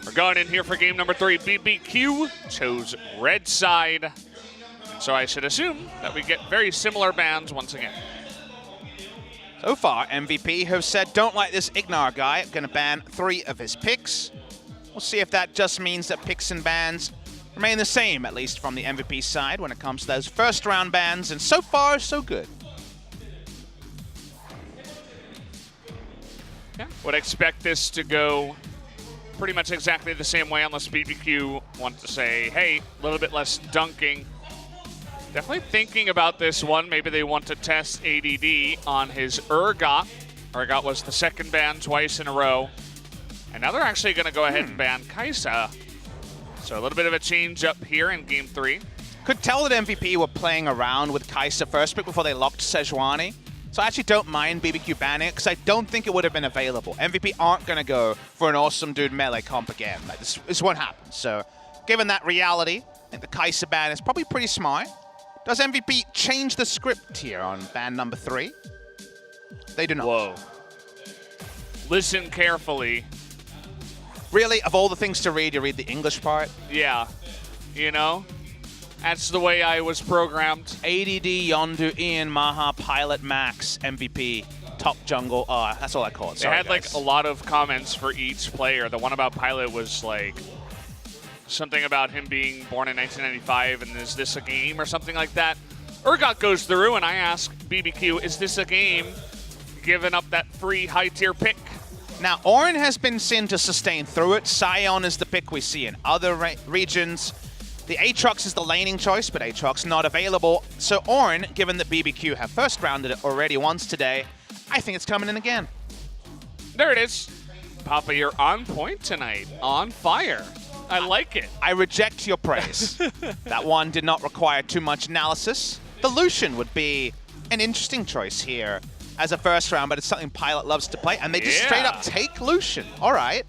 We're going in here for game number 3. BBQ chose red side. So I should assume that we get very similar bans once again. So far, MVP have said, don't like this Ignar guy. Going to ban 3 of his picks. We'll see if that just means that picks and bans remain the same, at least from the MVP side, when it comes to those first round bans. And so far, so good. Yeah, would expect this to go pretty much exactly the same way, unless BBQ wants to say, hey, a little bit less dunking. Definitely thinking about this one. Maybe they want to test ADD on his Urgot. Urgot was the second ban twice in a row. And now they're actually going to go ahead and ban Kai'Sa. So a little bit of a change up here in game 3. Could tell that MVP were playing around with Kai'Sa first pick before they locked Sejuani. So I actually don't mind BBQ banning it because I don't think it would have been available. MVP aren't going to go for an awesome dude melee comp again. Like this won't happen. So given that reality, I think the Kai'Sa ban is probably pretty smart. Does MVP change the script here on ban number 3? They do not. Whoa. Listen carefully. Really? Of all the things to read, you read the English part? Yeah. You know? That's the way I was programmed. ADD, Yondu, Ian, Maha, Pilot, Max, MVP, top jungle. That's all I call it. They Sorry, had guys. like a lot of comments for each player. The one about Pilot was like something about him being born in 1995 and is this a game or something like that. Urgot goes through and I ask BBQ, is this a game? Giving up that free high tier pick. Now, Orin has been seen to sustain through it. Sion is the pick we see in other regions. The Aatrox is the laning choice, but Aatrox not available. So Orin, given that BBQ have first rounded it already once today, I think it's coming in again. There it is. Papa, you're on point tonight. On fire. I like it. I reject your praise. That one did not require too much analysis. The Lucian would be an interesting choice here as a first round, but it's something Pilot loves to play, and they just straight up take Lucian. All right.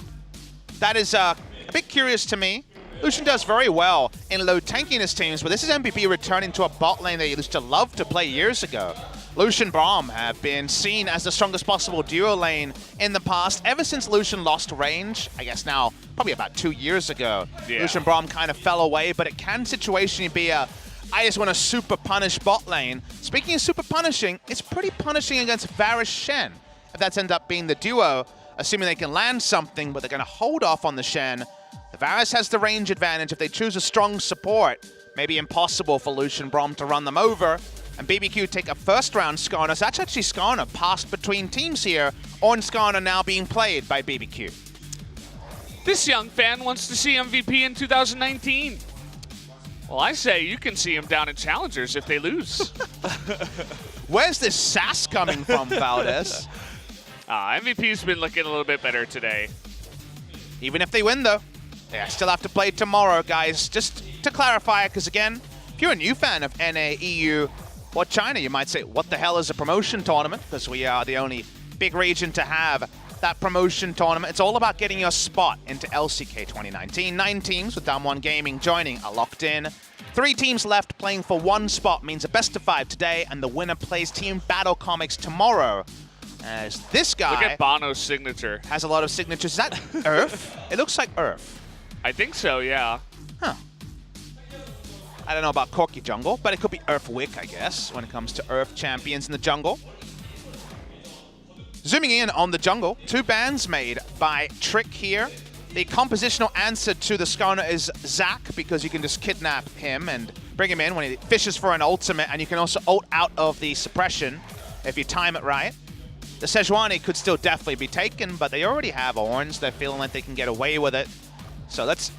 That is a bit curious to me. Lucian does very well in low tankiness teams, but this is MVP returning to a bot lane they used to love to play years ago. Lucian Braum have been seen as the strongest possible duo lane in the past, ever since Lucian lost range, I guess now probably about 2 years ago. Yeah. Lucian Braum kind of fell away, but it can situationally be a, I just want to super punish bot lane. Speaking of super punishing, it's pretty punishing against Varus Shen. If that's ended up being the duo, assuming they can land something, but they're going to hold off on the Shen. The Varus has the range advantage. If they choose a strong support, maybe impossible for Lucian Braum to run them over. And BBQ take a first round Skarner. So that's actually Skarner passed between teams here. On Skarner now being played by BBQ. This young fan wants to see MVP in 2019. Well, I say you can see him down in Challengers if they lose. Where's this sass coming from, Valdez? MVP's been looking a little bit better today. Even if they win, though, they still have to play tomorrow, guys. Just to clarify, because again, if you're a new fan of NA, EU, or China, you might say, what the hell is a promotion tournament? Because we are the only big region to have that promotion tournament. It's all about getting your spot into LCK 2019. 9 teams with Damwon Gaming joining are locked in. 3 teams left playing for 1 spot means a best of 5 today, and the winner plays Team Battle Comics tomorrow. As this guy... Look at Bono's signature. Has a lot of signatures. Is that Earth? It looks like Earth. I think so, yeah. Huh. I don't know about Corky Jungle, but it could be Earth Wick, I guess, when it comes to Earth champions in the jungle. Zooming in on the jungle, 2 bans made by Trick here. The compositional answer to the Skarner is Zac, because you can just kidnap him and bring him in when he fishes for an ultimate, and you can also ult out of the suppression if you time it right. The Sejuani could still definitely be taken, but they already have Orns. They're feeling like they can get away with it. So let's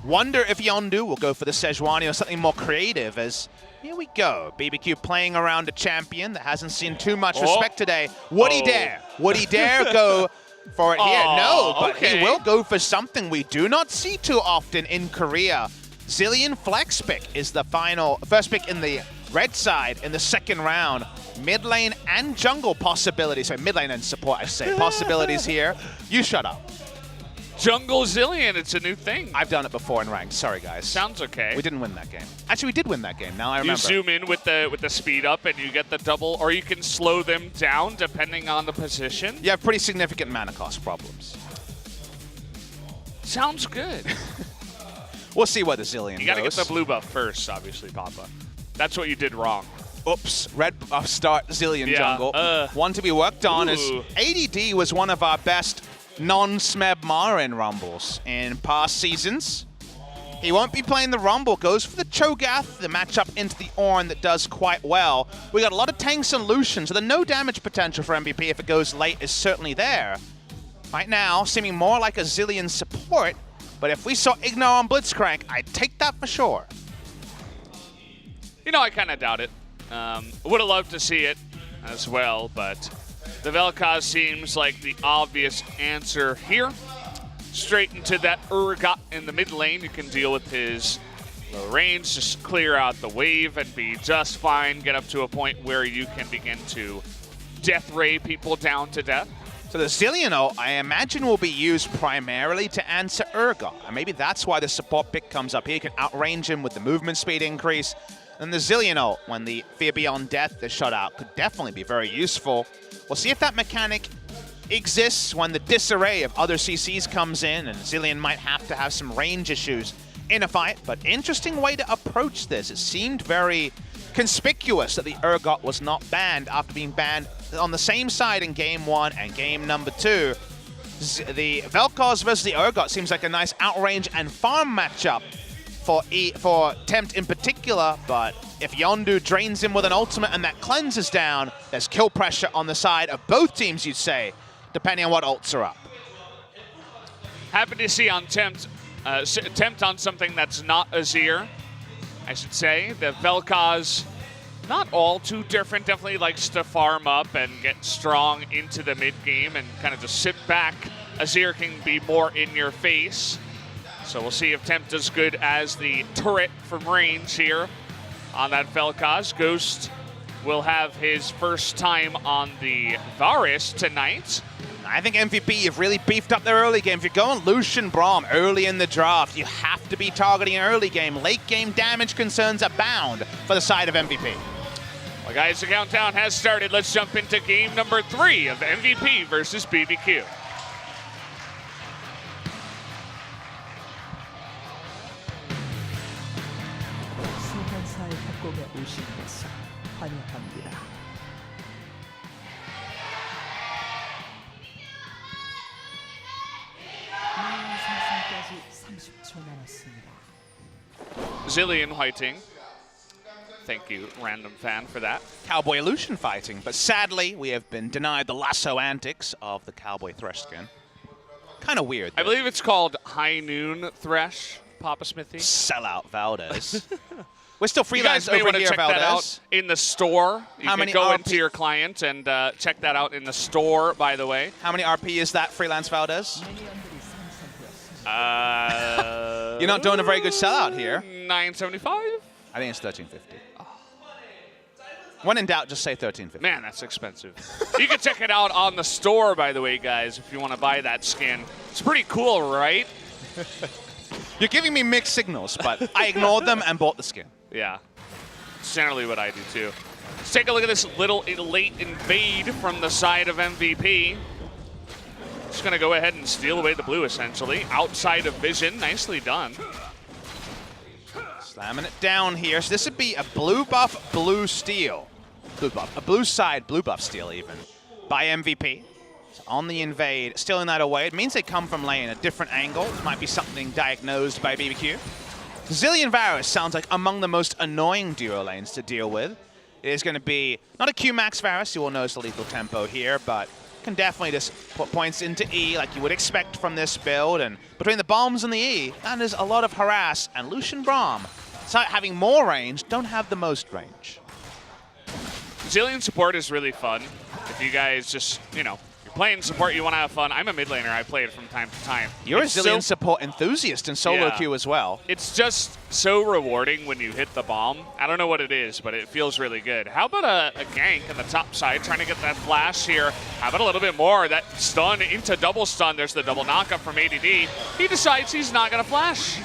wonder if Yondu will go for the Sejuani or something more creative, as here we go. BBQ playing around a champion that hasn't seen too much respect today. Would he dare? Would he dare go for it here? No, but he will go for something we do not see too often in Korea. Zilean Flex pick is the first pick in the red side in the second round. Mid lane and jungle possibilities. So mid lane and support, I say. Possibilities here. You shut up. Jungle Zilean, it's a new thing. I've done it before in ranked. Sorry, guys. Sounds okay. We didn't win that game. Actually, we did win that game. Now I remember. You zoom in with the speed up and you get the double, or you can slow them down depending on the position. You have pretty significant mana cost problems. Sounds good. We'll see where the Zilean You got to get goes. the blue buff first, obviously, Papa. That's what you did wrong. Oops, red buff start Zilean Yeah, jungle. One to be worked on as Ooh. ADD was one of our best non-Smeb Marin Rumbles in past seasons. He won't be playing the Rumble, goes for the Cho'Gath, the matchup into the Ornn that does quite well. We got a lot of tanks and Lucian, so the no damage potential for MVP if it goes late is certainly there. Right now, seeming more like a Zilean support, but if we saw Ignore on Blitzcrank, I'd take that for sure. You know, I kind of doubt it. Would have loved to see it as well, but the Vel'Koz seems like the obvious answer here. Straight into that Urgot in the mid lane. You can deal with his low range, just clear out the wave and be just fine. Get up to a point where you can begin to death ray people down to death. So the Zilean ult, I imagine, will be used primarily to answer Urgot. And maybe that's why the support pick comes up here. You can outrange him with the movement speed increase. And the Zilean ult, when the Fear Beyond Death is shut out, could definitely be very useful. We'll see if that mechanic exists when the disarray of other CCs comes in, and Zilean might have to have some range issues in a fight. But interesting way to approach this. It seemed very conspicuous that the Urgot was not banned after being banned on the same side in Game 1 and Game number 2. The Vel'Koz versus the Urgot seems like a nice outrange and farm matchup for Tempt in particular, but if Yondu drains him with an ultimate and that cleanses down, there's kill pressure on the side of both teams, you'd say, depending on what ults are up. Happy to see on Tempt on something that's not Azir, I should say. The Vel'Koz, not all too different, definitely likes to farm up and get strong into the mid game and kind of just sit back. Azir can be more in your face. So we'll see if Tempt does good as the turret from range here on that Vel'Koz. Ghost will have his first time on the Varus tonight. I think MVP, you've really beefed up their early game. If you're going Lucian Braum early in the draft, you have to be targeting early game. Late game damage concerns abound for the side of MVP. Well, guys, the countdown has started. Let's jump into game number 3 of MVP versus BBQ. 수환사의 협곡에 오신 것을 환영합니다. 생성까지 30초 남았습니다. Zilean fighting. Thank you, random fan, for that. Cowboy Lucian fighting, but sadly, we have been denied the lasso antics of the Cowboy Thresh skin. Kind of weird. I believe it's called High Noon Thresh, Papa Smithy. Sellout Valdez. We're still You freelance guys may over want to here, check that out Valdez. in the store. You How can many go RP into your client and check that out in the store, by the way. How many RP is that, freelance Valdez? You're not doing a very good sellout here. 975? I think it's 1350. When in doubt, just say 1350. Man, that's expensive. You can check it out on the store, by the way, guys, if you want to buy that skin. It's pretty cool, right? You're giving me mixed signals, but I ignored them and bought the skin. Yeah. It's generally what I do, too. Let's take a look at this little late invade from the side of MVP. Just going to go ahead and steal away the blue, essentially. Outside of vision. Nicely done. Slamming it down here. So this would be a blue buff, blue steal. Blue buff. A blue side, blue buff steal even. By MVP. So on the invade, stealing that away. It means they come from lane a different angle. It might be something diagnosed by BBQ. Zilean Varus sounds like among the most annoying duo lanes to deal with. It is going to be not a Q-Max Varus. You will notice the lethal tempo here, but can definitely just put points into E like you would expect from this build. And between the bombs and the E, that is a lot of harass. And Lucian Braum, despite having more range, don't have the most range. Zilean support is really fun. If you guys just, you're playing support, you want to have fun. I'm a mid laner. I play it from time to time. You're It's a Zilean support enthusiast in solo queue as well. It's just so rewarding when you hit the bomb. I don't know what it is, but it feels really good. How about a gank on the top side, trying to get that flash here? How about a little bit more? That stun into double stun. There's the double knockup from ADD. He decides he's not going to flash.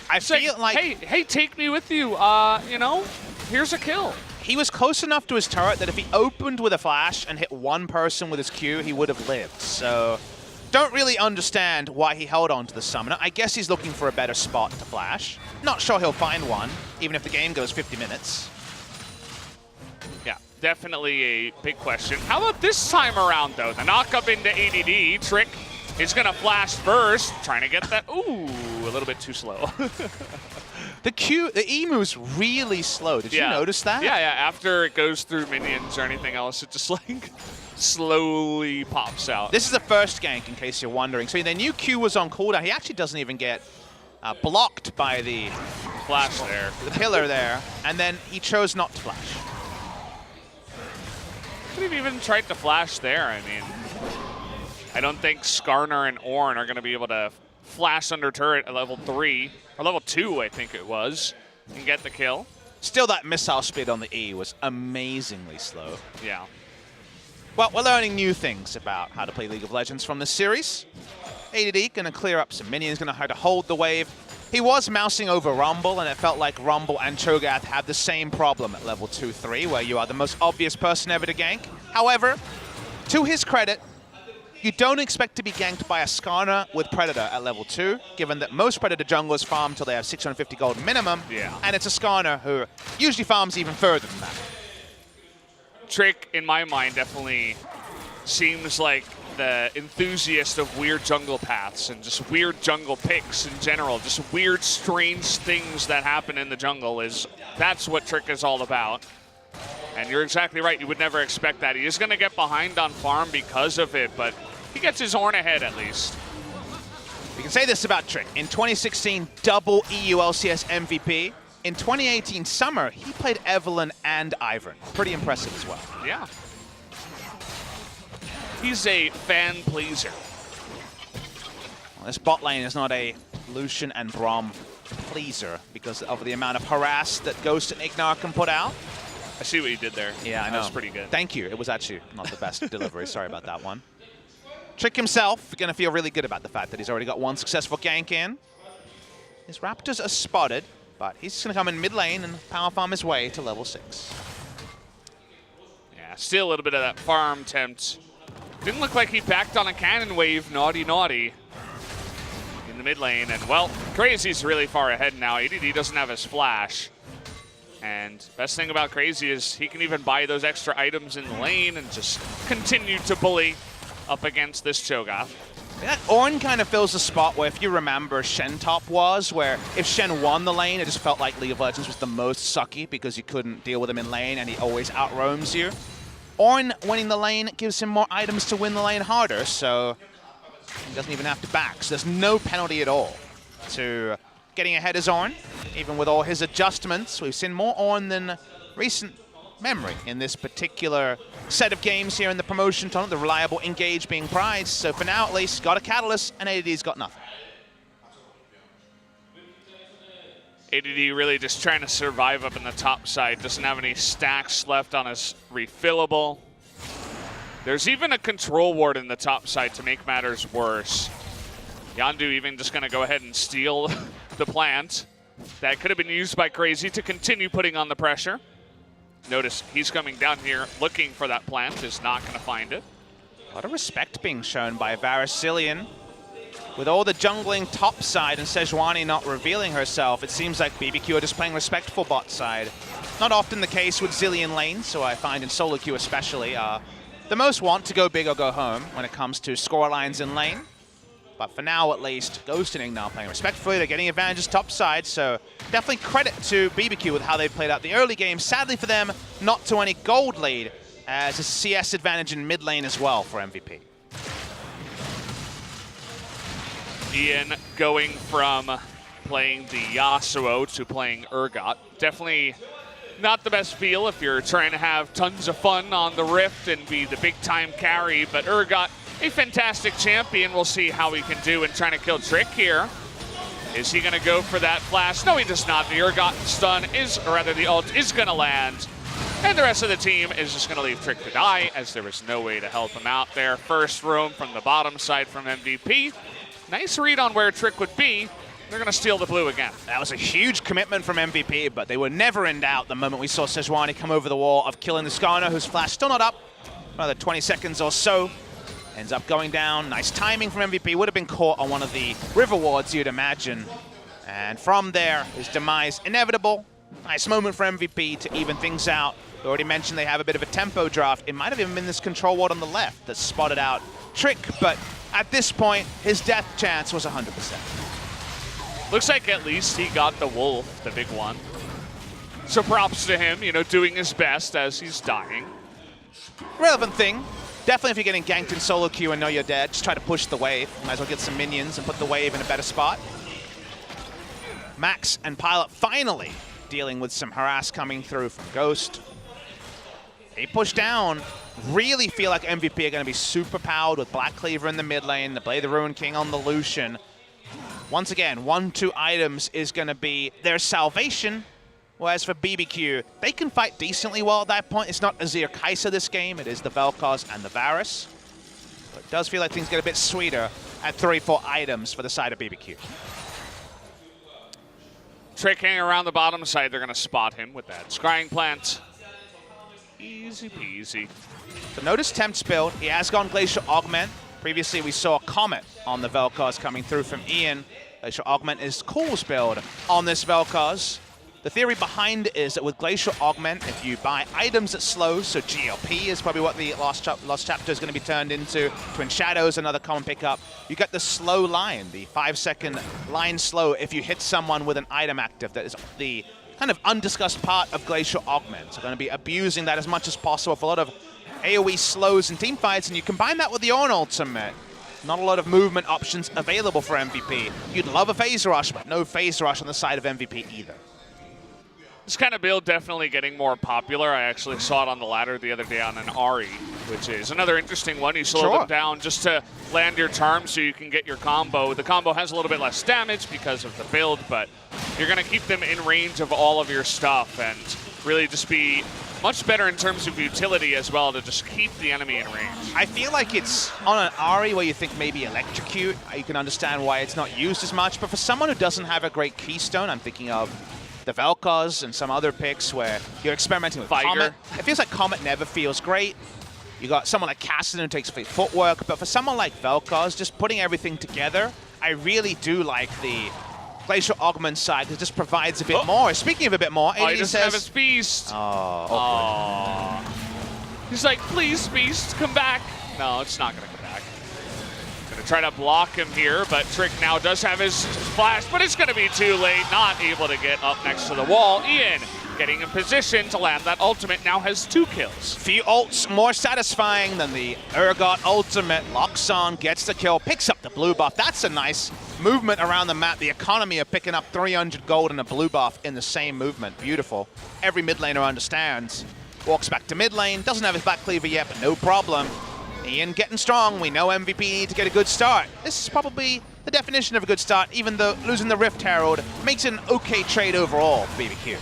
I feel like hey, take me with you. Here's a kill. he was close enough to his turret that if he opened with a flash and hit one person with his Q, he would have lived. So Don't really understand why he held on to the summoner. I guess he's looking for a better spot to flash. Not sure he'll find one, even if the game goes 50 minutes. Yeah, definitely a big question. How about this time around, though? The knock-up into ADD. Trick is going to flash first, trying to get that. Ooh, a little bit too slow. The E move's really slow. Did you notice that? Yeah, yeah. After it goes through minions or anything else, it just like slowly pops out. This is the first gank, in case you're wondering. So the new Q was on cooldown. He actually doesn't even get blocked by the flash there. The pillar there, and then he chose not to flash. Could have even tried to flash there. I mean, I don't think Skarner and Ornn are going to be able to flash under turret at level 3, or level 2, I think it was, and get the kill. Still, that missile speed on the E was amazingly slow. Yeah. Well, we're learning new things about how to play League of Legends from this series. ADD going to clear up some minions, going to have to hold the wave. He was mousing over Rumble, and it felt like Rumble and Cho'Gath had the same problem at level 2-3, where you are the most obvious person ever to gank. However, to his credit, you don't expect to be ganked by a Skarner with Predator at level 2, given that most Predator junglers farm till they have 650 gold minimum, and it's a Skarner who usually farms even further than that. Trick, in my mind, definitely seems like the enthusiast of weird jungle paths and just weird jungle picks in general. Just weird, strange things that happen in the jungle. That's what Trick is all about. And you're exactly right. You would never expect that. He is going to get behind on farm because of it, but he gets his Ornn ahead at least. We can say this about Trick. In 2016, double EU LCS MVP. In 2018 summer, he played Evelynn and Ivern. Pretty impressive as well. Yeah. He's a fan pleaser. Well, this bot lane is not a Lucian and Braum pleaser because of the amount of harass that Ghost and Ignar can put out. I see what you did there. Yeah, I know. That was pretty good. Thank you. It was actually not the best delivery. Sorry about that one. Trick himself going to feel really good about the fact that he's already got one successful gank in. His Raptors are spotted, but he's just going to come in mid lane and power farm his way to level 6. Yeah, still a little bit of that farm tempt. Didn't look like he backed on a cannon wave, naughty, naughty, in the mid lane. And, well, Crazy's really far ahead now. ADD doesn't have his flash. And best thing about Crazy is he can even buy those extra items in the lane and just continue to bully up against this Cho'Gath. That Ornn kind of fills the spot where, if you remember, Shen top was, where if Shen won the lane, it just felt like League of Legends was the most sucky because you couldn't deal with him in lane and he always outroams you. Ornn winning the lane gives him more items to win the lane harder, so he doesn't even have to back. So there's no penalty at all to getting ahead as Ornn. Even with all his adjustments, we've seen more Ornn than recent memory in this particular set of games here in the promotion tournament, the reliable engage being prized. So for now, at least, got a Catalyst, and ADD's got nothing. ADD really just trying to survive up in the top side. Doesn't have any stacks left on his refillable. There's even a control ward in the top side to make matters worse. Yondu even just going to go ahead and steal the plant. That could have been used by Crazy to continue putting on the pressure. Notice he's coming down here looking for that plant, is not going to find it. A lot of respect being shown by Varusilian. With all the jungling top side and Sejuani not revealing herself, it seems like BBQ are just playing respectful bot side. Not often the case with Zilean lane, so I find in solo queue especially, the most want to go big or go home when it comes to score lines in lane. But for now, at least, Ghost and Ignar playing respectfully. They're getting advantages top side, so definitely credit to BBQ with how they played out the early game. Sadly for them, not to any gold lead, as a CS advantage in mid lane as well for MVP. Ian going from playing the Yasuo to playing Urgot. Definitely not the best feel if you're trying to have tons of fun on the Rift and be the big-time carry, but Urgot, a fantastic champion. We'll see how he can do in trying to kill Trick here. Is he going to go for that flash? No, he does not. The Urgot stun is, or rather the ult is going to land. And the rest of the team is just going to leave Trick to die, as there was no way to help him out there. First roam from the bottom side from MVP. Nice read on where Trick would be. They're going to steal the blue again. That was a huge commitment from MVP, but they were never in doubt the moment we saw Sejuani come over the wall of killing the Skarner, whose flash still not up. Another 20 seconds or so. Ends up going down. Nice timing from MVP. Would have been caught on one of the river wards, you'd imagine. And from there, his demise inevitable. Nice moment for MVP to even things out. We already mentioned they have a bit of a tempo draft. It might have even been this control ward on the left that spotted out Trick, but at this point, his death chance was 100%. Looks like at least he got the wolf, the big one. So props to him, you know, doing his best as he's dying. Relevant thing. Definitely if you're getting ganked in solo queue and know you're dead, just try to push the wave. Might as well get some minions and put the wave in a better spot. Max and Pilot finally dealing with some harass coming through from Ghost. They push down. Really feel like MVP are going to be super powered with Black Cleaver in the mid lane, the Blade the Ruin King on the Lucian. Once again, 1-2 items is going to be their salvation. Whereas for BBQ, they can fight decently well at that point. It's not Azir Kai'Sa this game, it is the Vel'Koz and the Varus. But it does feel like things get a bit sweeter at 3-4 items for the side of BBQ. Trick hanging around the bottom side, they're going to spot him with that Scrying Plant. Easy peasy. So notice Tempt's build. He has gone Glacial Augment. Previously we saw Comet on the Vel'Koz coming through from Ian. Glacial Augment is Cool's build on this Vel'Koz. The theory behind it is that with Glacial Augment, if you buy items that slow, so GLP is probably what the last chapter is going to be turned into, Twin Shadows, another common pickup, you get the slow line, the 5-second line slow if you hit someone with an item active. That is the kind of undiscussed part of Glacial Augment. So going to be abusing that as much as possible for a lot of AoE slows in teamfights, and you combine that with your own ultimate. Not a lot of movement options available for MVP. You'd love a phase rush, but no phase rush on the side of MVP either. This kind of build definitely getting more popular. I actually saw it on the ladder the other day on an Ahri, which is another interesting one. You slow them down just to land your charm so you can get your combo. The combo has a little bit less damage because of the build, but you're going to keep them in range of all of your stuff and really just be much better in terms of utility as well to just keep the enemy in range. I feel like it's on an Ahri where you think maybe Electrocute, you can understand why it's not used as much, but for someone who doesn't have a great keystone, I'm thinking of the Vel'Koz and some other picks where you're experimenting with Comet. It feels like Comet never feels great. You got someone like Cassidy who takes footwork, but for someone like Vel'Koz, just putting everything together, I really do like the Glacial Augment side because it just provides a bit more. Speaking of a bit more, he doesn't have his Beast. Oh. He's like, please, Beast, come back. No, it's not going to come back. Going to try to block him here, but Trick now does have his flash, but it's going to be too late. Not able to get up next to the wall. Ian getting in position to land that ultimate, now has 2 kills. Few ults more satisfying than the Urgot ultimate. Locks on, gets the kill, picks up the blue buff. That's a nice movement around the map. The economy of picking up 300 gold and a blue buff in the same movement. Beautiful. Every mid laner understands. Walks back to mid lane, doesn't have his back cleaver yet, but no problem. Ian getting strong. We know MVP need to get a good start. This is probably the definition of a good start, even though losing the Rift Herald makes it an okay trade overall for BBQ.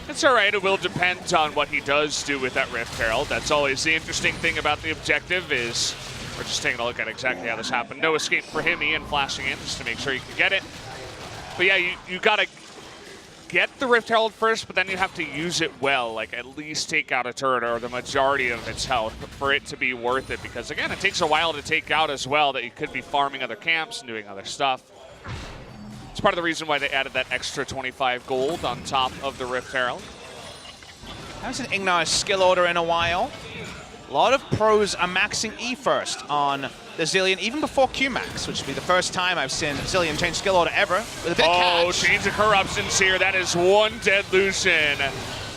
It's all right. It will depend on what he does do with that Rift Herald. That's always the interesting thing about the objective is we're just taking a look at exactly how this happened. No escape for him. Ian flashing in just to make sure you can get it. But yeah, you got to get the Rift Herald first, but then you have to use it well, like at least take out a turret or the majority of its health for it to be worth it. Because again, it takes a while to take out as well, that you could be farming other camps and doing other stuff. It's part of the reason why they added that extra 25 gold on top of the Rift Herald. Hasn't Ignar's skill order in a while. A lot of pros are maxing E first on the Zilean, even before Q-Max, which would be the first time I've seen Zilean change skill order ever. With a bit of catch. Chains of Corruptions here. That is one dead Lucian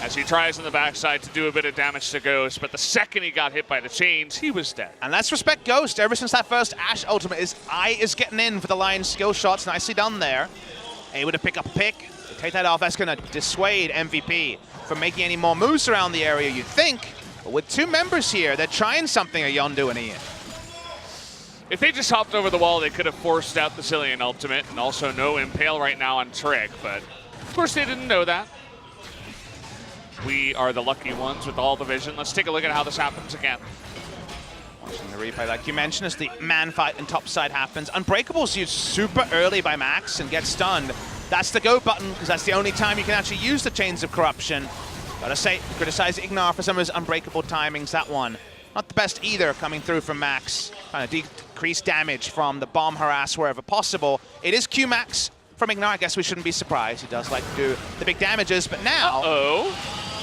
as he tries on the backside to do a bit of damage to Ghost, but the second he got hit by the chains, he was dead. And let's respect Ghost. Ever since that first Ashe ultimate, his eye is getting in for the Lion's skill shots. Nicely done there. Able to pick up a pick. Take that off. That's going to dissuade MVP from making any more moves around the area, you'd think. But with 2 members here, they're trying something, Yondu and Ian. If they just hopped over the wall, they could have forced out the Zilean ultimate, and also no Impale right now on Trick, but of course they didn't know that. We are the lucky ones with all the vision. Let's take a look at how this happens again. Watching the replay, like you mentioned, as the man fight and top side happens. Unbreakable's used super early by Max and gets stunned. That's the go button, because that's the only time you can actually use the Chains of Corruption. Gotta say, criticize Ignar for some of his unbreakable timings. That one, not the best either, coming through from Max. trying to decrease damage from the bomb harass wherever possible. It is Q-Max from Ignar. I guess we shouldn't be surprised. He does like to do the big damages, but now...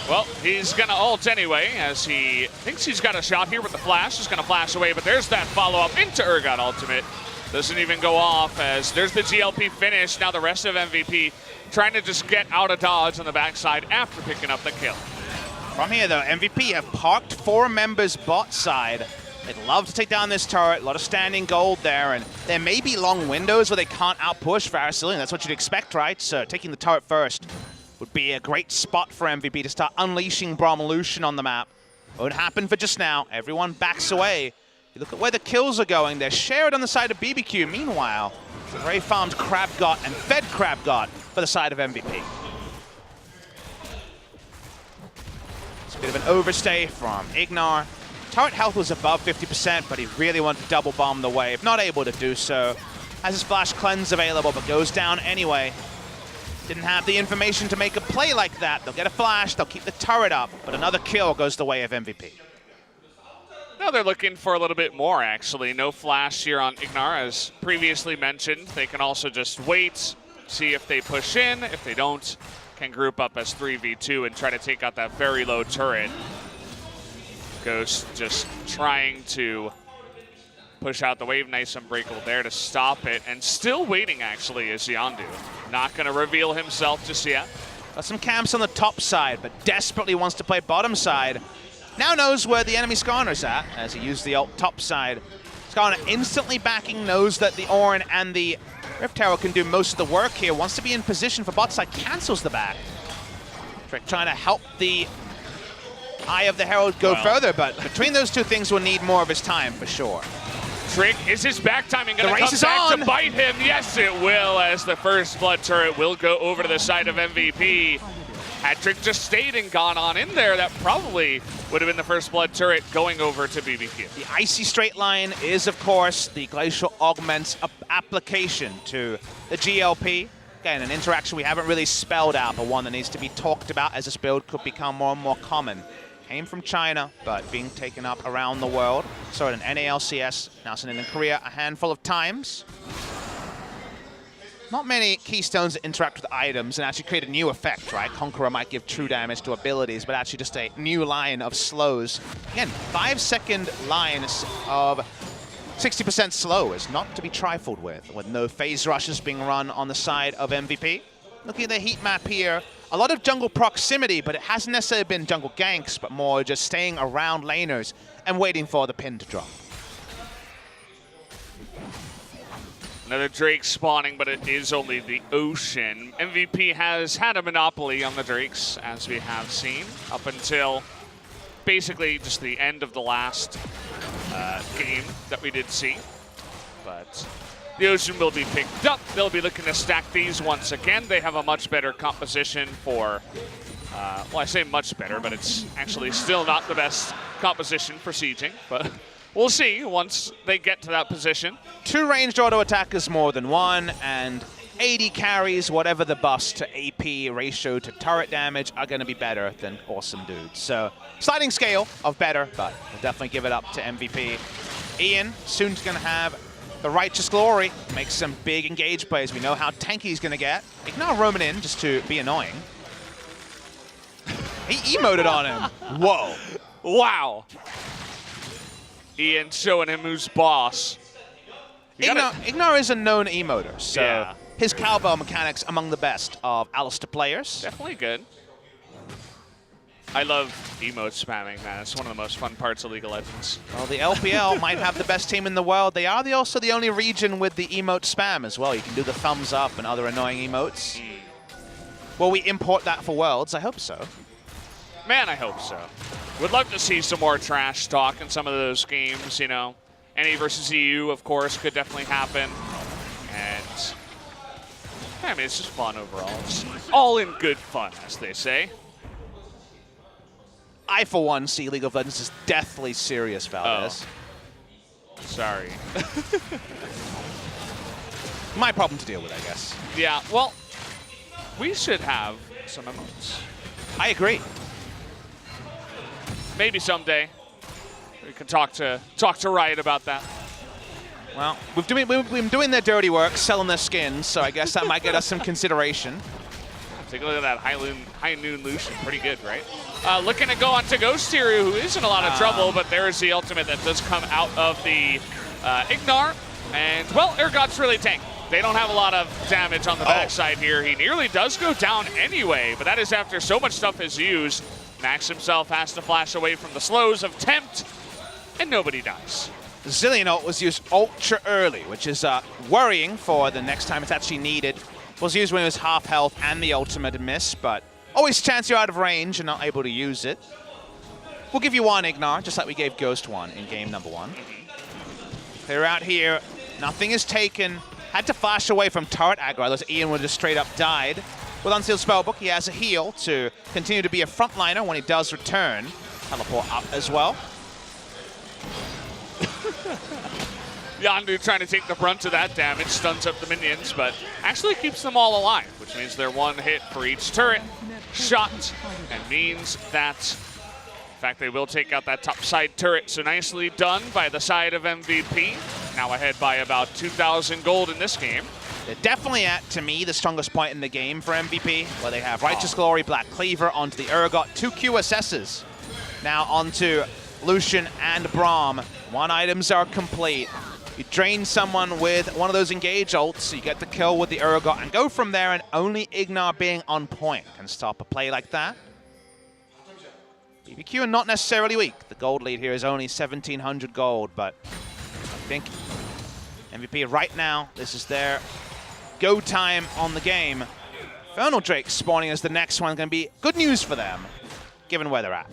Well, he's going to ult anyway, as he thinks he's got a shot here with the flash. He's going to flash away, but there's that follow-up into Urgot ultimate. Doesn't even go off, as there's the GLP finish. Now the rest of MVP trying to just get out of dodge on the backside after picking up the kill. From here, though, MVP have parked 4 members bot side. They'd love to take down this turret. A lot of standing gold there, and there may be long windows where they can't outpush Varasilian. That's what you'd expect, right? So taking the turret first would be a great spot for MVP to start unleashing Bromolution on the map. Won't happen for just now. Everyone backs away. You look at where the kills are going. They're shared on the side of BBQ. Meanwhile, it's a very farmed Crabgot and fed Crabgot for the side of MVP. It's a bit of an overstay from Ignar. Turret health was above 50%, but he really wanted to double bomb the wave. Not able to do so. Has his flash cleanse available, but goes down anyway. Didn't have the information to make a play like that. They'll get a flash, they'll keep the turret up, but another kill goes the way of MVP. Now they're looking for a little bit more, actually. No flash here on Ignar, as previously mentioned. They can also just wait, see if they push in. If they don't, can group up as 3v2 and try to take out that very low turret. Ghost just trying to push out the wave. Nice unbreakable there to stop it. And still waiting, actually, is Yondu. Not going to reveal himself just yet. Got some camps on the top side, but desperately wants to play bottom side. Now knows where the enemy Skarner's at, as he used the ult top side. Skarner instantly backing, knows that the Ornn and the Rift Tower can do most of the work here. Wants to be in position for bot side, cancels the back. Trick trying to help the Eye of the Herald go further, but between those two things will need more of his time for sure. Trick, is his back timing going to come back to bite him? Yes, it will, as the first blood turret will go over to the side of MVP. Had Trick just stayed and gone on in there, that probably would have been the first blood turret going over to BBQ. The icy straight line is, of course, the Glacial Augment's application to the GLP. Again, an interaction we haven't really spelled out, but one that needs to be talked about as this build could become more and more common. Came from China, but being taken up around the world. Saw it in NALCS, now seen it in Korea a handful of times. Not many keystones that interact with items and actually create a new effect, right? Conqueror might give true damage to abilities, but actually just a new line of slows. Again, 5-second lines of 60% slow is not to be trifled with no phase rushes being run on the side of MVP. Looking at the heat map here, a lot of jungle proximity, but it hasn't necessarily been jungle ganks, but more just staying around laners and waiting for the pin to drop. Another Drake spawning, but it is only the Ocean. MVP has had a monopoly on the Drakes, as we have seen, up until basically just the end of the last game that we did see. But the Ocean will be picked up. They'll be looking to stack these once again. They have a much better composition for, well, I say much better, but it's actually still not the best composition for sieging, but we'll see once they get to that position. 2 ranged auto attackers more than 1, and 80 carries, whatever the buffs to AP ratio to turret damage, are going to be better than awesome dudes. So, sliding scale of better, but we'll definitely give it up to MVP. Ian soon's going to have the Righteous Glory, make some big engage plays. We know how tanky he's going to get. Ignar roaming in just to be annoying. He emoted on him. Whoa. Wow. Ian showing him who's boss. Ignar is a known emoter, so yeah. His cowbell mechanics among the best of Alistar players. Definitely good. I love emote spamming, man. It's one of the most fun parts of League of Legends. Well, the LPL might have the best team in the world. They are also the only region with the emote spam as well. You can do the thumbs up and other annoying emotes. Will we import that for Worlds? I hope so. Man, I hope so. Would love to see some more trash talk in some of those games, you know. NA versus EU, of course, could definitely happen. And, I mean, it's just fun overall. It's all in good fun, as they say. I, for one, see League of Legends as deathly serious, Valdez. Oh. Sorry. My problem to deal with, I guess. Yeah, well, we should have some emotes. I agree. Maybe someday we can talk to Riot about that. Well, we've been doing their dirty work, selling their skins, so I guess that might get us some consideration. Take a look at that high noon Lucian. Pretty good, right? Looking to go on to Ghost here, who is in a lot of trouble, but there is the ultimate that does come out of the Ignar. And, well, Urgot's really tanked. They don't have a lot of damage on the backside here. He nearly does go down anyway, but that is after so much stuff is used. Max himself has to flash away from the slows of Tempt, and nobody dies. The Zillion ult was used ultra early, which is worrying for the next time it's actually needed. It was used when it was half health and the ultimate miss, but always chance you're out of range and not able to use it. We'll give you one Ignar, just like we gave Ghost one in game number 1. They're out here. Nothing is taken. Had to flash away from turret aggro, otherwise Ian would have just straight up died. With Unsealed Spellbook, he has a heal to continue to be a frontliner when he does return. Teleport up as well. Yondu trying to take the brunt of that damage, stuns up the minions, but actually keeps them all alive, which means they're one hit for each turret shot, and means that, in fact, they will take out that top side turret. So nicely done by the side of MVP. Now ahead by about 2,000 gold in this game. They're definitely at, to me, the strongest point in the game for MVP, where they have Righteous Glory, Black Cleaver onto the Urgot, 2 QSSs. Now onto Lucian and Braum. 1 items are complete. You drain someone with one of those engage ults, you get the kill with the Urgot, and go from there, and only Ignar being on point can stop a play like that. BBQ are not necessarily weak. The gold lead here is only 1,700 gold, but I think MVP right now, this is their go time on the game. Infernal Drake spawning as the next one, going to be good news for them, given where they're at.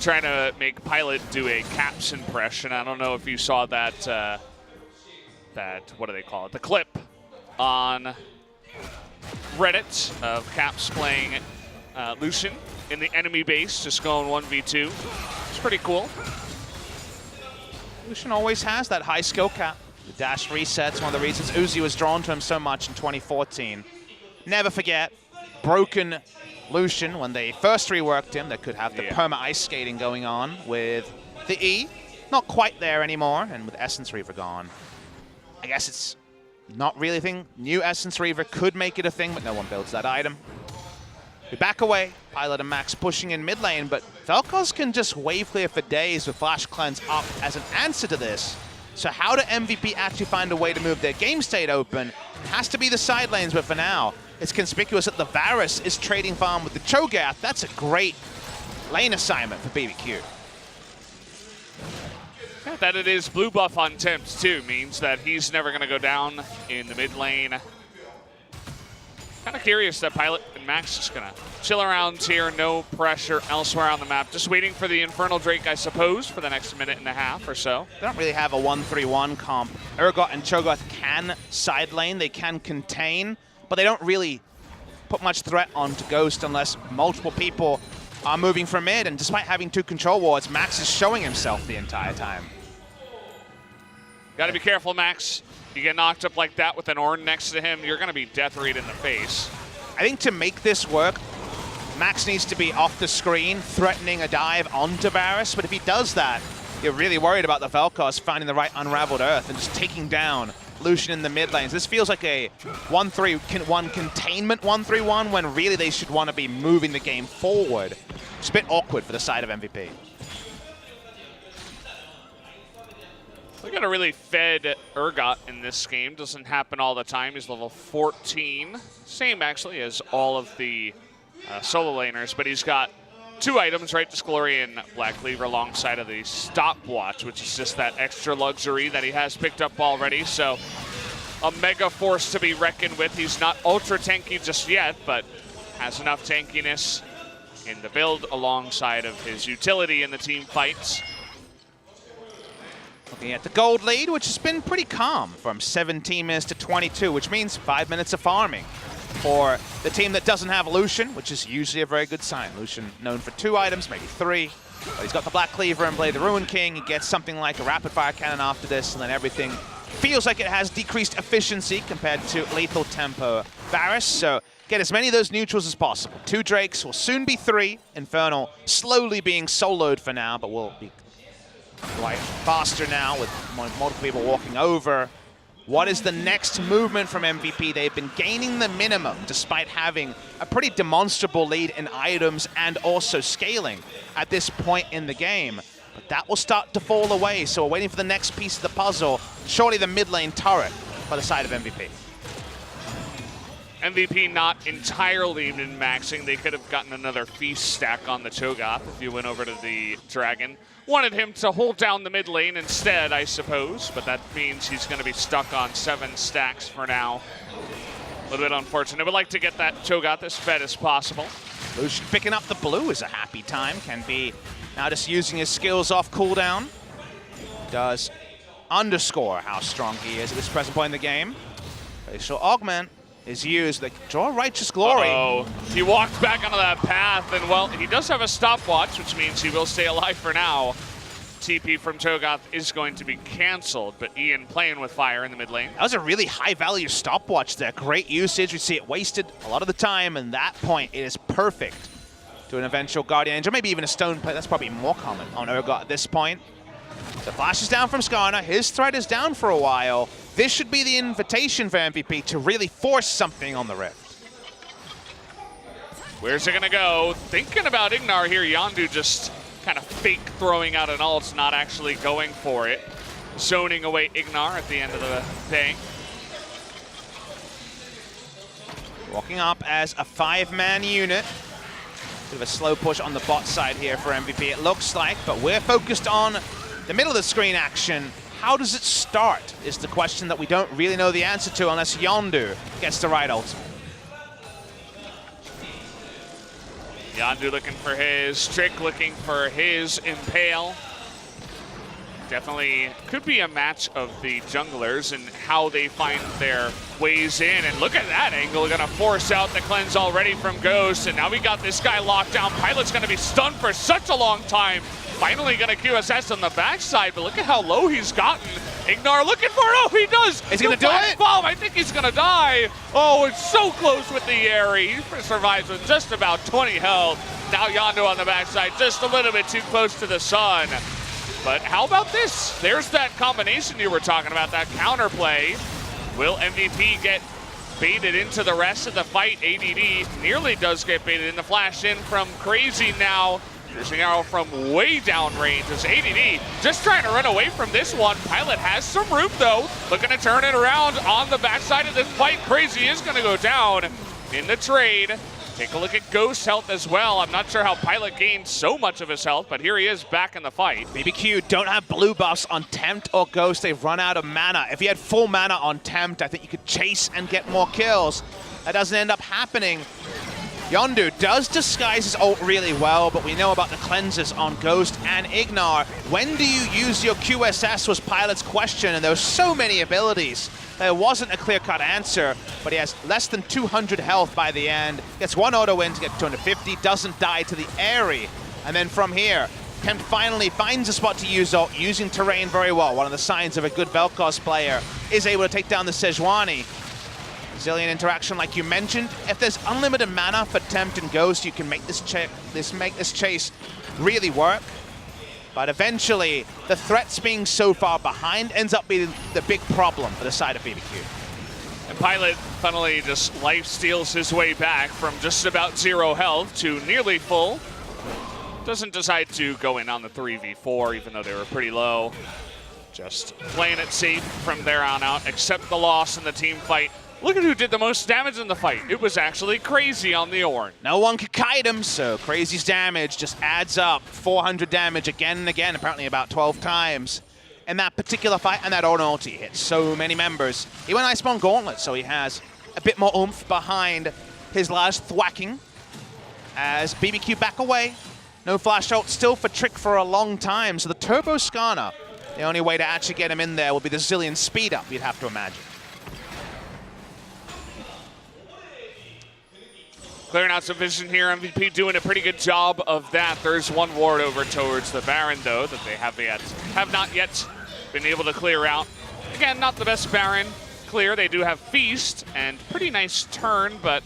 Trying to make Pilot do a Caps impression. I don't know if you saw that, what do they call it? The clip on Reddit of Caps playing Lucian in the enemy base, just going 1v2. It's pretty cool. Lucian always has that high skill cap. The dash resets, one of the reasons Uzi was drawn to him so much in 2014. Never forget, broken Lucian, when they first reworked him, they could have the perma-ice skating going on with the E. Not quite there anymore, and with Essence Reaver gone. I guess it's not really a thing. New Essence Reaver could make it a thing, but no one builds that item. We back away. Pilot and Max pushing in mid lane, but Vel'Koz can just wave clear for days with Flash Cleanse up as an answer to this. So how do MVP actually find a way to move their game state open? It has to be the side lanes, but for now, it's conspicuous that the Varus is trading farm with the Cho'Gath. That's a great lane assignment for BBQ. Yeah, that it is blue buff on Tempt too means that he's never going to go down in the mid lane. Kind of curious that Pilot and Max just going to chill around here, no pressure elsewhere on the map. Just waiting for the Infernal Drake, I suppose, for the next minute and a half or so. They don't really have a 1-3-1 comp. Urgot and Cho'Gath can side lane, they can contain, but they don't really put much threat onto Ghost unless multiple people are moving from mid, and despite having 2 control wards, Max is showing himself the entire time. Got to be careful, Max. You get knocked up like that with an Ornn next to him, you're going to be death read in the face. I think to make this work, Max needs to be off the screen, threatening a dive onto Varus, but if he does that, you're really worried about the Vel'Koz finding the right Unraveled Earth and just taking down Lucian in the mid lanes. This feels like a 1-3-1 containment 1-3-1 when really they should want to be moving the game forward. It's a bit awkward for the side of MVP. We got a really fed Urgot in this game. Doesn't happen all the time. He's level 14. Same, actually, as all of the solo laners, but he's got 2 items, Righteous Glory and Black Cleaver alongside of the Stopwatch, which is just that extra luxury that he has picked up already. So a mega force to be reckoned with. He's not ultra tanky just yet, but has enough tankiness in the build alongside of his utility in the team fights. Looking at the gold lead, which has been pretty calm from 17 minutes to 22, which means 5 minutes of farming for the team that doesn't have Lucian, which is usually a very good sign. Lucian known for 2 items, maybe 3, but he's got the Black Cleaver and Blade the Ruin King. He gets something like a rapid fire cannon after this, and then everything feels like it has decreased efficiency compared to lethal tempo Varus. So get as many of those neutrals as possible. 2 Drakes will soon be 3. Infernal slowly being soloed for now, but will be Right, faster now with multiple people walking over. What is the next movement from MVP? They've been gaining the minimum despite having a pretty demonstrable lead in items and also scaling at this point in the game. But that will start to fall away, so we're waiting for the next piece of the puzzle. Surely the mid lane turret by the side of MVP. MVP not entirely min-maxing. They could have gotten another feast stack on the Cho'Gath if you went over to the Dragon. Wanted him to hold down the mid lane instead, I suppose, but that means he's going to be stuck on 7 stacks for now. A little bit unfortunate. Would like to get that Cho'Gath as fed as possible. Lucian picking up the blue is a happy time. Can be now just using his skills off cooldown. Does underscore how strong he is at this present point in the game. Facial augment is used. They draw Righteous Glory. Uh-oh. He walked back onto that path, and well, he does have a stopwatch, which means he will stay alive for now. TP from Cho'Gath is going to be canceled, but Ian playing with fire in the mid lane. That was a really high-value stopwatch there. Great usage. We see it wasted a lot of the time, and that point it is perfect to an eventual Guardian Angel, maybe even a Stone play. That's probably more common on Urgot at this point. The flash is down from Skarner. His threat is down for a while. This should be the invitation for MVP to really force something on the Rift. Where's it going to go? Thinking about Ignar here. Yondu just kind of fake throwing out an ult, not actually going for it. Zoning away Ignar at the end of the day. Walking up as a 5-man unit. Bit of a slow push on the bot side here for MVP, it looks like, but we're focused on the middle of the screen action. How does it start is the question that we don't really know the answer to unless Yondu gets the right ultimate. Yondu looking for his, Trick looking for his Impale. Definitely could be a match of the junglers and how they find their ways in. And look at that angle, gonna force out the cleanse already from Ghost. And now we got this guy locked down. Pilot's gonna be stunned for such a long time. Finally gonna QSS on the backside, but look at how low he's gotten. Ignar looking for it, oh he does! Is he gonna do it? Bomb. I think he's gonna die. Oh, it's so close with the Aerie. He survives with just about 20 health. Now Yondu on the backside, just a little bit too close to the sun. But how about this? There's that combination you were talking about, that counterplay. Will MVP get baited into the rest of the fight? ADD nearly does get baited in. The flash in from Crazy now. Piercing arrow from way down range as ADD just trying to run away from this one. Pilot has some room though. Looking to turn it around on the backside of this fight. Crazy is going to go down in the trade. Take a look at Ghost health as well. I'm not sure how Pilot gained so much of his health, but here he is back in the fight. BBQ don't have blue buffs on Tempt or Ghost. They've run out of mana. If he had full mana on Tempt, I think you could chase and get more kills. That doesn't end up happening. Yondu does disguise his ult really well, but we know about the cleanses on Ghost and Ignar. When do you use your QSS was Pilot's question, and there were so many abilities. There wasn't a clear-cut answer, but he has less than 200 health by the end. Gets one auto win to get 250, doesn't die to the Aerie. And then from here, Tempt finally finds a spot to use ult, using terrain very well. One of the signs of a good Vel'Koz player is able to take down the Sejuani. Zillion interaction like you mentioned. If there's unlimited mana for Tempt and Ghost, you can make this chase really work. But eventually, the threats being so far behind ends up being the big problem for the side of BBQ. And Pilot funnily just life steals his way back from just about 0 health to nearly full. Doesn't decide to go in on the 3v4 even though they were pretty low. Just playing it safe from there on out, accept the loss in the team fight. Look at who did the most damage in the fight. It was actually Crazy on the Ornn. No one could kite him, so Crazy's damage just adds up. 400 damage again and again, apparently about 12 times in that particular fight, and that Ornn ulti hit so many members. He went Iceborne Gauntlet, so he has a bit more oomph behind his last thwacking. As BBQ back away, no flash ult still for Trick for a long time, so the Turbo Skarner, the only way to actually get him in there will be the Zillion speed up, you'd have to imagine. Clearing out some vision here, MVP doing a pretty good job of that. There's one ward over towards the Baron, though, that they have not yet been able to clear out. Again, not the best Baron clear. They do have Feast and pretty nice turn, but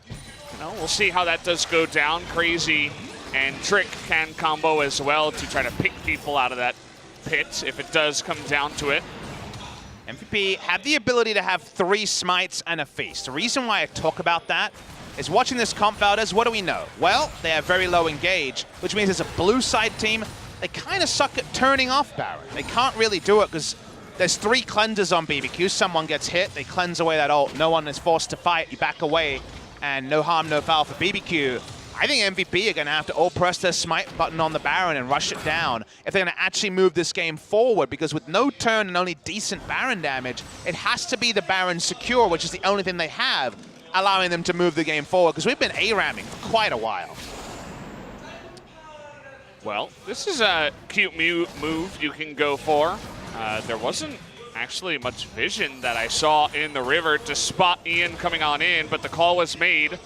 you know, we'll see how that does go down. Crazy And Trick can combo as well to try to pick people out of that pit if it does come down to it. MVP have the ability to have 3 smites and a feast. The reason why I talk about that is watching this comp Valdez, what do we know? Well, they have very low engage, which means as a blue side team, they kind of suck at turning off Baron. They can't really do it because there's 3 cleansers on BBQ. Someone gets hit, they cleanse away that ult. No one is forced to fight, you back away, and no harm, no foul for BBQ. I think MVP are going to have to ult press their smite button on the Baron and rush it down if they're going to actually move this game forward, because with no turn and only decent Baron damage, it has to be the Baron secure, which is the only thing they have, allowing them to move the game forward, because we've been A-ramming for quite a while. Well, this is a cute move you can go for. There wasn't actually much vision that I saw in the river to spot Ian coming on in, but the call was made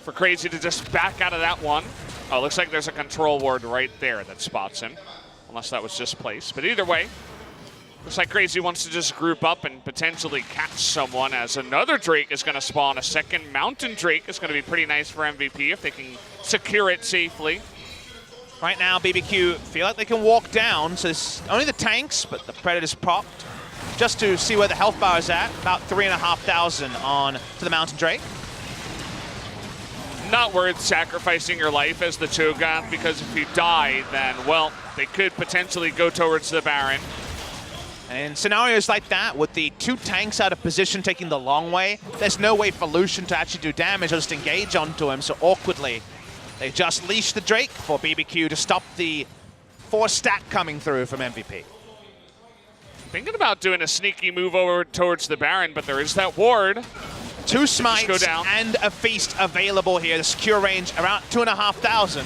for Crazy to just back out of that one. Oh, looks like there's a control ward right there that spots him, unless that was just placed. But either way, looks like Crazy wants to just group up and potentially catch someone, as another Drake is going to spawn. A second Mountain Drake is going to be pretty nice for MVP if they can secure it safely. Right now, BBQ feel like they can walk down, so it's only the tanks, but the Predator's popped. Just to see where the health bar is at, about 3,500 on to the Mountain Drake. Not worth sacrificing your life as the Cho'Gath, because if you die, then, well, they could potentially go towards the Baron. And in scenarios like that, with the 2 tanks out of position taking the long way, there's no way for Lucian to actually do damage or just engage onto him, so awkwardly, they just leash the Drake for BBQ to stop the 4 stack coming through from MVP. Thinking about doing a sneaky move over towards the Baron, but there is that ward. 2 smites and a feast available here. The secure range around 2,500.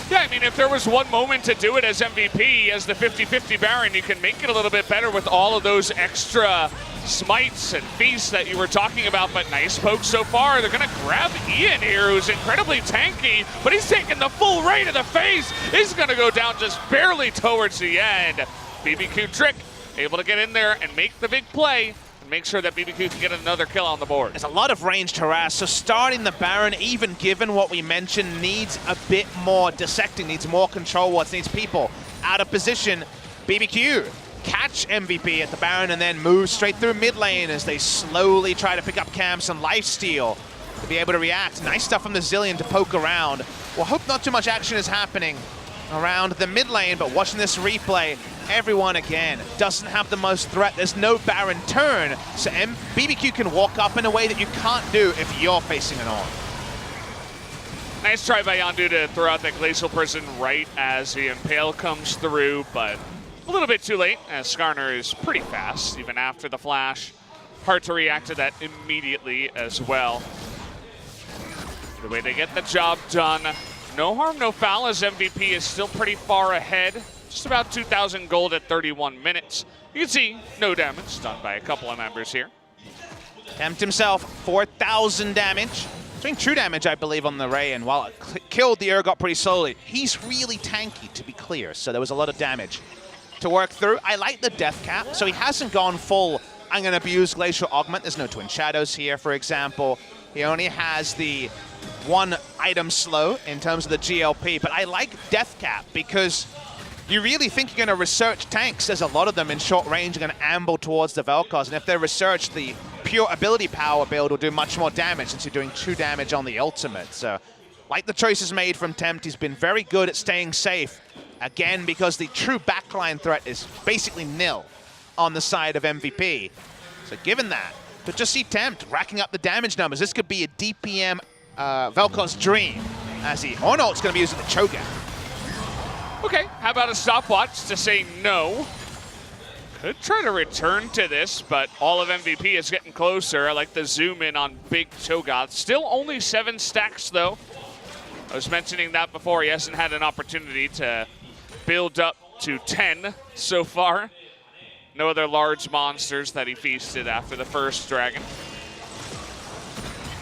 Yeah, I mean, if there was one moment to do it as MVP, as the 50-50 Baron, you can make it a little bit better with all of those extra smites and feasts that you were talking about, but nice poke so far. They're going to grab Ian here, who's incredibly tanky, but he's taking the full right of the face. He's going to go down just barely towards the end. BBQ Trick able to get in there and make the big play, and make sure that BBQ can get another kill on the board. There's a lot of ranged harass, so starting the Baron, even given what we mentioned, needs a bit more dissecting, needs more control wards, needs people out of position. BBQ catch MVP at the Baron and then move straight through mid lane as they slowly try to pick up camps and lifesteal to be able to react. Nice stuff from the Zillion to poke around. We'll hope not too much action is happening around the mid lane, but watching this replay, everyone again doesn't have the most threat. There's no Baron turn, so BBQ can walk up in a way that you can't do if you're facing an Ornn. Nice try by Yondu to throw out that Glacial Prison right as the Impale comes through, but a little bit too late, as Skarner is pretty fast, even after the flash. Hard to react to that immediately as well. The way they get the job done. No harm, no foul, as MVP is still pretty far ahead. Just about 2,000 gold at 31 minutes. You can see no damage done by a couple of members here. Tempt himself, 4,000 damage. Doing true damage, I believe, on the Ray, and while it killed the Urgot pretty slowly, he's really tanky, to be clear, so there was a lot of damage to work through. I like the death cap, so he hasn't gone full, I'm going to abuse Glacial Augment. There's no Twin Shadows here, for example. He only has the 1 item slow in terms of the GLP, but I like death cap because you really think you're going to research tanks. There's a lot of them in short range are going to amble towards the Vel'Koz, and if they're researched, the pure ability power build will do much more damage since you're doing 2 damage on the ultimate. So, like the choices made from Tempt, he's been very good at staying safe. Again, because the true backline threat is basically nil on the side of MVP. So given that, but just see Tempt racking up the damage numbers. This could be a DPM Vel'Koz dream, as he Ornn going to be using the Cho'Gath. Okay, how about a stopwatch to say no? Could try to return to this, but all of MVP is getting closer. I like the zoom in on big Cho'Gath. Still only 7 stacks though. I was mentioning that before. He hasn't had an opportunity to build up to 10 so far. No other large monsters that he feasted after the first dragon.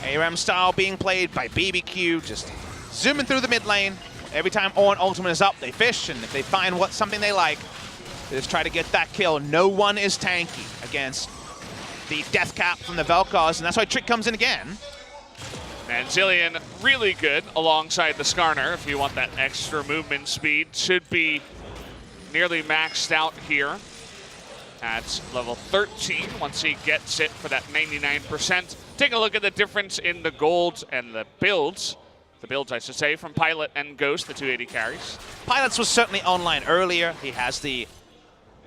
ARAM style being played by BBQ, just zooming through the mid lane. Every time Ornn ultimate is up, they fish, and if they find something they like, they just try to get that kill. No one is tanky against the death cap from the Vel'Koz, and that's why Trick comes in again. And Zilean really good alongside the Skarner if you want that extra movement speed. Should be nearly maxed out here at level 13 once he gets it for that 99%. Take a look at the difference in the golds and the builds. The builds, I should say, from Pilot and Ghost, the 280 carries. Pilot's was certainly online earlier. He has the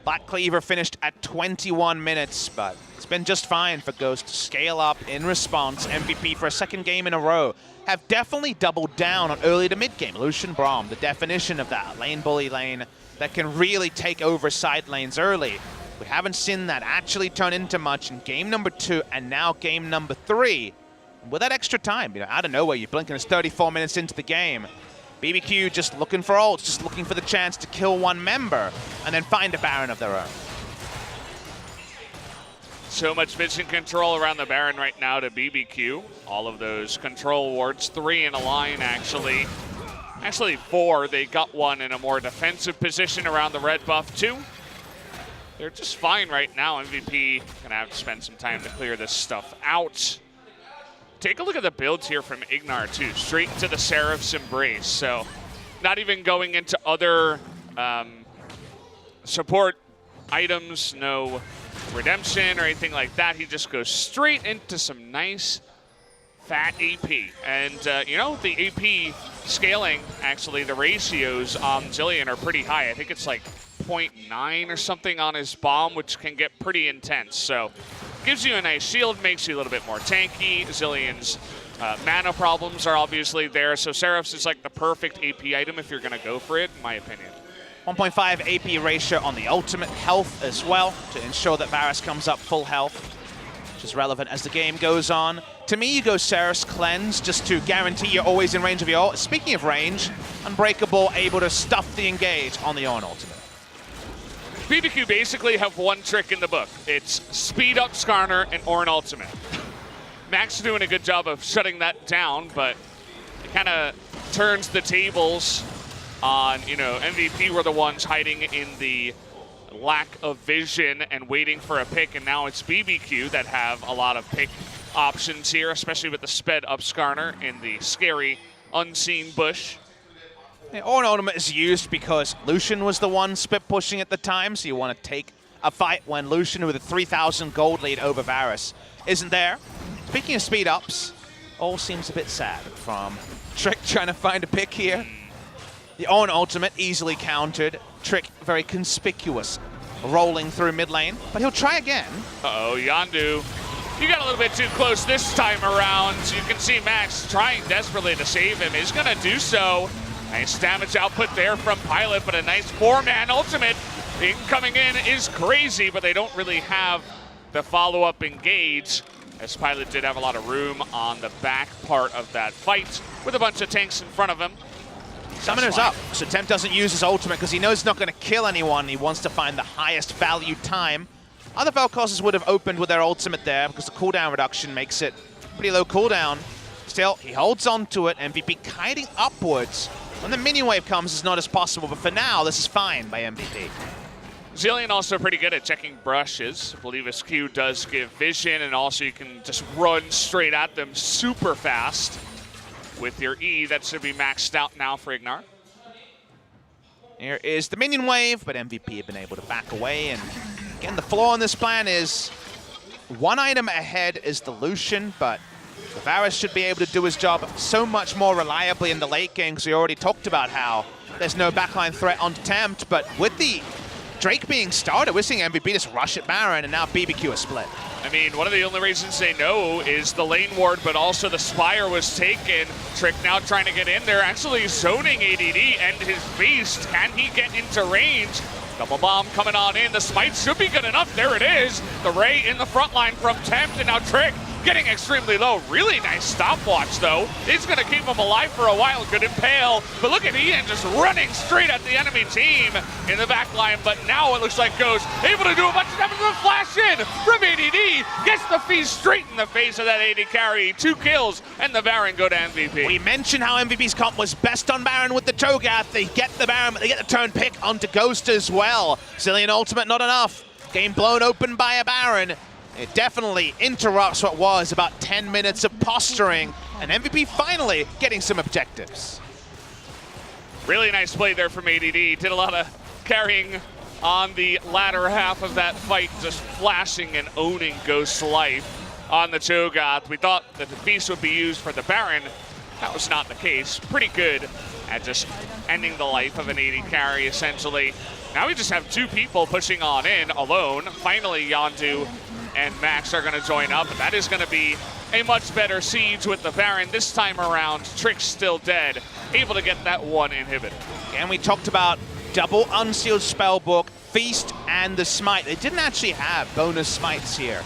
Black Cleaver finished at 21 minutes, but it's been just fine for Ghost to scale up in response. MVP for a second game in a row. Have definitely doubled down on early to mid game. Lucian Braum, the definition of that lane bully lane that can really take over side lanes early. We haven't seen that actually turn into much in game number 2 and now game number 3. With that extra time, out of nowhere, you blink and it's 34 minutes into the game. BBQ just looking for ults, just looking for the chance to kill one member and then find a Baron of their own. So much vision control around the Baron right now to BBQ. All of those control wards, 3 in a line actually. Actually 4, they got one in a more defensive position around the red buff too. They're just fine right now. MVP gonna have to spend some time to clear this stuff out. Take a look at the builds here from Ignar too, straight into the Seraph's Embrace. So not even going into other support items, no redemption or anything like that. He just goes straight into some nice fat AP. And the AP scaling, actually, the ratios on Zilean are pretty high. I think it's like 0.9 or something on his bomb, which can get pretty intense. So gives you a nice shield, makes you a little bit more tanky. Zilean's mana problems are obviously there, so Seraph's is like the perfect AP item if you're going to go for it, in my opinion. 1.5 AP ratio on the ultimate, health as well, to ensure that Varus comes up full health, which is relevant as the game goes on. To me, you go Seraph's Cleanse just to guarantee you're always in range of your ult. Speaking of range, Unbreakable able to stuff the engage on the Ornn ultimate. BBQ basically have one trick in the book. It's speed up Skarner and Ornn ultimate. Max is doing a good job of shutting that down, but it kind of turns the tables on, MVP were the ones hiding in the lack of vision and waiting for a pick, and now it's BBQ that have a lot of pick options here, especially with the sped up Skarner in the scary unseen bush. Ornn ultimate is used because Lucian was the one split pushing at the time, so you want to take a fight when Lucian with a 3,000 gold lead over Varus isn't there. Speaking of speed ups, all seems a bit sad from Trick trying to find a pick here. The Ornn ultimate easily countered. Trick very conspicuous, rolling through mid lane, but he'll try again. Uh-oh, Yondu. You got a little bit too close this time around. You can see Max trying desperately to save him. He's going to do so. Nice damage output there from Pilot, but a nice 4-man ultimate coming in is crazy, but they don't really have the follow-up engage, as Pilot did have a lot of room on the back part of that fight with a bunch of tanks in front of him. Summoner's up, so Temp doesn't use his ultimate because he knows he's not going to kill anyone. He wants to find the highest value time. Other Vel'Kozes would have opened with their ultimate there because the cooldown reduction makes it pretty low cooldown. Still, he holds on to it. MVP kiting upwards. When the minion wave comes, it's not as possible, but for now, this is fine by MVP. Zilean also pretty good at checking brushes. I believe his Q does give vision, and also you can just run straight at them super fast with your E. That should be maxed out now for Ignar. Here is the minion wave, but MVP have been able to back away. And again, the flaw on this plan is one item ahead is the Lucian, but the Varus should be able to do his job so much more reliably in the late game, because we already talked about how there's no backline threat on Tempt, but with the Drake being started, we're seeing MVP just rush at Baron, and now BBQ is split. I mean, one of the only reasons they know is the lane ward, but also the Spire was taken. Trick now trying to get in there, actually zoning ADD and his beast. Can he get into range? Double bomb coming on in. The smite should be good enough. There it is. The Ray in the front line from Tempt, and now Trick getting extremely low. Really nice stopwatch, though. It's going to keep him alive for a while. Good impale. But look at Ian just running straight at the enemy team in the back line. But now it looks like Ghost able to do a bunch of damage with a flash in from ADD. Gets the feast straight in the face of that AD carry. 2 kills, and the Baron go to MVP. We mentioned how MVP's comp was best on Baron with the Cho'Gath. They get the Baron, but they get the turn pick onto Ghost as well. Zilean ultimate not enough. Game blown open by a Baron. It definitely interrupts what was about 10 minutes of posturing and MVP finally getting some objectives. Really nice play there from ADD. Did a lot of carrying on the latter half of that fight, just flashing and owning Ghost's life on the Cho'Gath. We thought that the Beast would be used for the Baron. That was not the case. Pretty good at just ending the life of an AD carry, essentially. Now we just have two people pushing on in alone. Finally, Yondu and Max are going to join up, and that is going to be a much better siege with the Baron this time around. Trick's still dead, able to get that one inhibitor. And we talked about double unsealed spellbook, Feast, and the Smite. They didn't actually have bonus smites here.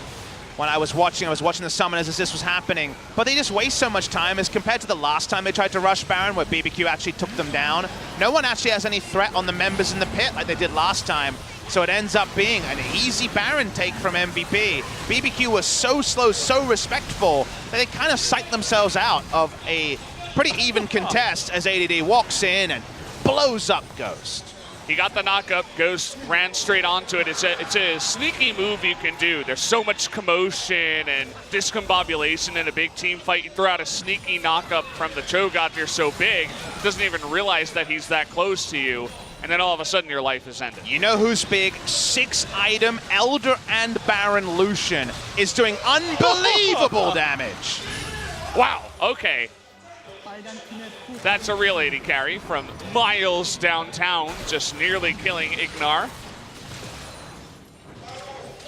When I was watching the summoners as this was happening, but they just waste so much time as compared to the last time they tried to rush Baron where BBQ actually took them down. No one actually has any threat on the members in the pit like they did last time, so it ends up being an easy Baron take from MVP. BBQ was so slow, so respectful, that they kind of psyched themselves out of a pretty even contest as ADD walks in and blows up Ghost. He got the knockup, Ghost ran straight onto it. It's a sneaky move you can do. There's so much commotion and discombobulation in a big team fight. You throw out a sneaky knockup from the Cho'Gath, you're so big, doesn't even realize that he's that close to you, and then all of a sudden your life is ended. You know who's big? 6-item Elder and Baron Lucian is doing unbelievable damage. Wow, okay. That's a real AD carry from miles downtown, just nearly killing Ignar.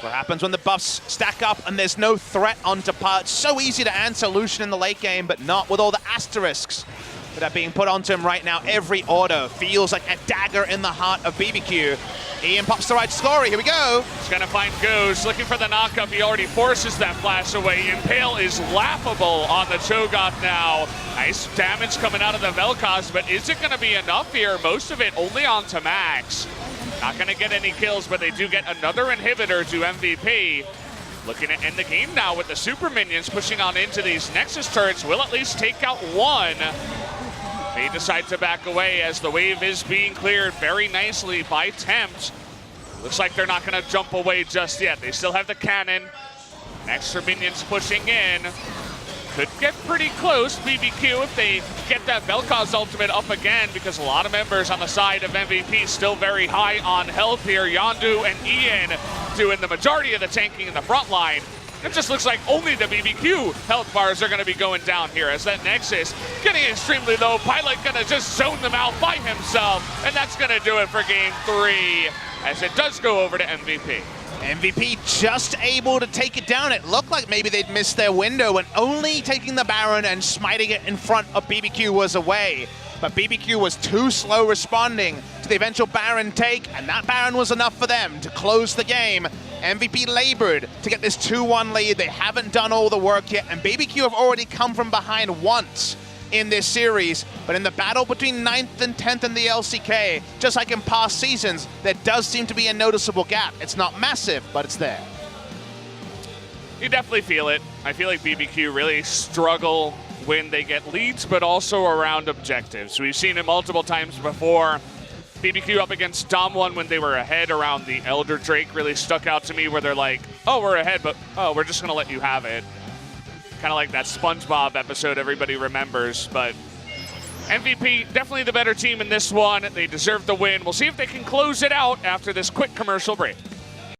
What happens when the buffs stack up and there's no threat onto part? So easy to answer Lucian in the late game, but not with all the asterisks that are being put onto him right now. Every auto feels like a dagger in the heart of BBQ. Ian pops the right score. Here we go. He's gonna find Ghost, looking for the knockup. He already forces that flash away. Impale is laughable on the Cho'Gath now. Nice damage coming out of the Vel'Koz, but is it gonna be enough here? Most of it only onto Max. Not gonna get any kills, but they do get another inhibitor to MVP. Looking to end the game now with the super minions pushing on into these Nexus turrets. Will at least take out one. They decide to back away as the wave is being cleared very nicely by Tempt. Looks like they're not going to jump away just yet. They still have the cannon. Extra minions pushing in. Could get pretty close, BBQ, if they get that Vel'Koz ultimate up again, because a lot of members on the side of MVP still very high on health here. Yondu and Ian doing the majority of the tanking in the front line. It just looks like only the BBQ health bars are going to be going down here as that Nexus getting extremely low. Pilot going to just zone them out by himself, and that's going to do it for game 3 as it does go over to MVP. MVP just able to take it down. It looked like maybe they'd missed their window and only taking the Baron and smiting it in front of BBQ was away. But BBQ was too slow responding to the eventual Baron take, and that Baron was enough for them to close the game. MVP labored to get this 2-1 lead. They haven't done all the work yet, and BBQ have already come from behind once in this series. But in the battle between 9th and 10th in the LCK, just like in past seasons, there does seem to be a noticeable gap. It's not massive, but it's there. You definitely feel it. I feel like BBQ really struggle when they get leads, but also around objectives. We've seen it multiple times before. BBQ up against Dom1 when they were ahead around the Elder Drake really stuck out to me, where they're like, oh, we're ahead, but oh, we're just gonna let you have it. Kind of like that SpongeBob episode everybody remembers, but MVP, definitely the better team in this one. They deserve the win. We'll see if they can close it out after this quick commercial break.